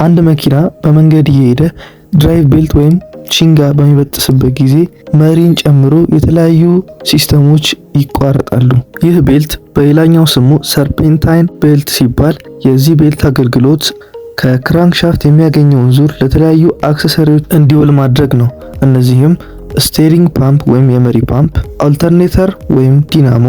አንድ መኪና በመንገድ እየሄደ ድራይቭ ቤልት ወይም ቺንጋ በሚበጥስበት ጊዜ መሪን ጨምሮ የተለያዩ ሲስተሞች ይቋረጣሉ። ይህ ቤልት በሌላኛው ስሙ ሰርፔንታይን ቤልት ሲባል የዚህ ቤልት አገልግሎት ከክራንክሻፍት የሚያገኘውን ዙር ለተለያዩ አክሰሰሪዎች እንዲውል ማድረግ ነው። እነዚህም ስቴሪንግ ፓምፕ ወይም የመሪ ፓምፕ፣ አልተርኔተር ወይም ዲናሞ፣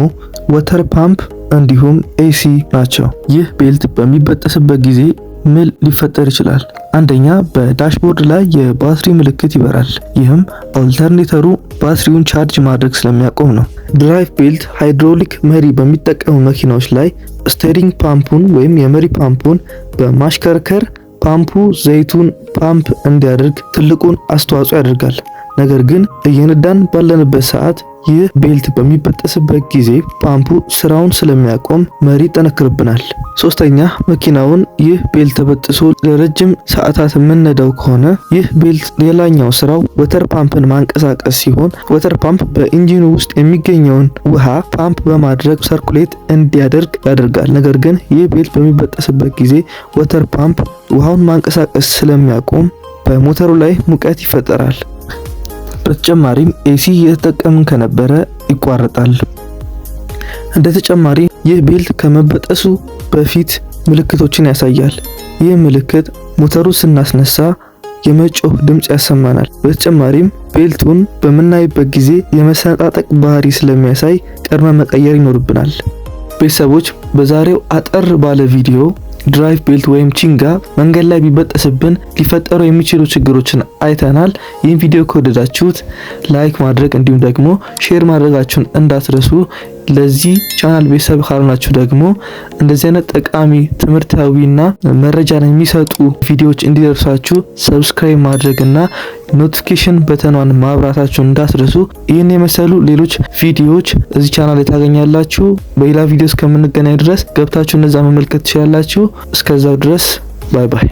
ወተር ፓምፕ እንዲሁም ኤሲ ናቸው። ይህ ቤልት በሚበጠስበት ጊዜ ምን ሊፈጠር ይችላል? አንደኛ በዳሽቦርድ ላይ የባትሪ ምልክት ይበራል። ይህም አልተርኔተሩ ባትሪውን ቻርጅ ማድረግ ስለሚያቆም ነው። ድራይቭ ቤልት ሃይድሮሊክ መሪ በሚጠቀሙ መኪናዎች ላይ ስቴሪንግ ፓምፑን ወይም የመሪ ፓምፑን በማሽከርከር ፓምፑ ዘይቱን ፓምፕ እንዲያደርግ ትልቁን አስተዋጽኦ ያደርጋል። ነገር ግን እየነዳን ባለንበት ሰዓት ይህ ቤልት በሚበጠስበት ጊዜ ፓምፑ ስራውን ስለሚያቆም መሪ ይጠነክርብናል። ሶስተኛ መኪናውን ይህ ቤልት ተበጥሶ ለረጅም ሰዓታት የምንነዳው ከሆነ ይህ ቤልት ሌላኛው ስራው ወተር ፓምፕን ማንቀሳቀስ ሲሆን ወተር ፓምፕ በኢንጂኑ ውስጥ የሚገኘውን ውሃ ፓምፕ በማድረግ ሰርኩሌት እንዲያደርግ ያደርጋል። ነገር ግን ይህ ቤልት በሚበጠስበት ጊዜ ወተር ፓምፕ ውሃውን ማንቀሳቀስ ስለሚያቆም በሞተሩ ላይ ሙቀት ይፈጠራል። በተጨማሪም ኤሲ እየተጠቀምን ከነበረ ይቋረጣል። እንደ ተጨማሪ ይህ ቤልት ከመበጠሱ በፊት ምልክቶችን ያሳያል። ይህ ምልክት ሞተሩ ስናስነሳ የመጮህ ድምጽ ያሰማናል። በተጨማሪም ቤልቱን በምናይበት ጊዜ የመሰነጣጠቅ ባህሪ ስለሚያሳይ ቀድመ መቀየር ይኖርብናል። ቤተሰቦች በዛሬው አጠር ባለ ቪዲዮ ድራይቭ ቤልት ወይም ቺንጋ መንገድ ላይ ቢበጠስብን ሊፈጠሩ የሚችሉ ችግሮችን አይተናል። ይህን ቪዲዮ ከወደዳችሁት ላይክ ማድረግ እንዲሁም ደግሞ ሼር ማድረጋችሁን እንዳትረሱ። ለዚህ ቻናል ቤተሰብ ካልሆናችሁ ደግሞ እንደዚህ አይነት ጠቃሚ ትምህርታዊና መረጃን የሚሰጡ ቪዲዮዎች እንዲደርሳችሁ ሰብስክራይብ ማድረግና ኖቲፊኬሽን በተኗን ማብራታችሁን እንዳትረሱ። ይህን የመሰሉ ሌሎች ቪዲዮዎች እዚህ ቻናል ላይ ታገኛላችሁ። በሌላ ቪዲዮ እስከምንገናኝ ድረስ ገብታችሁ እነዛ መመልከት ትችላላችሁ። እስከዛው ድረስ ባይ ባይ።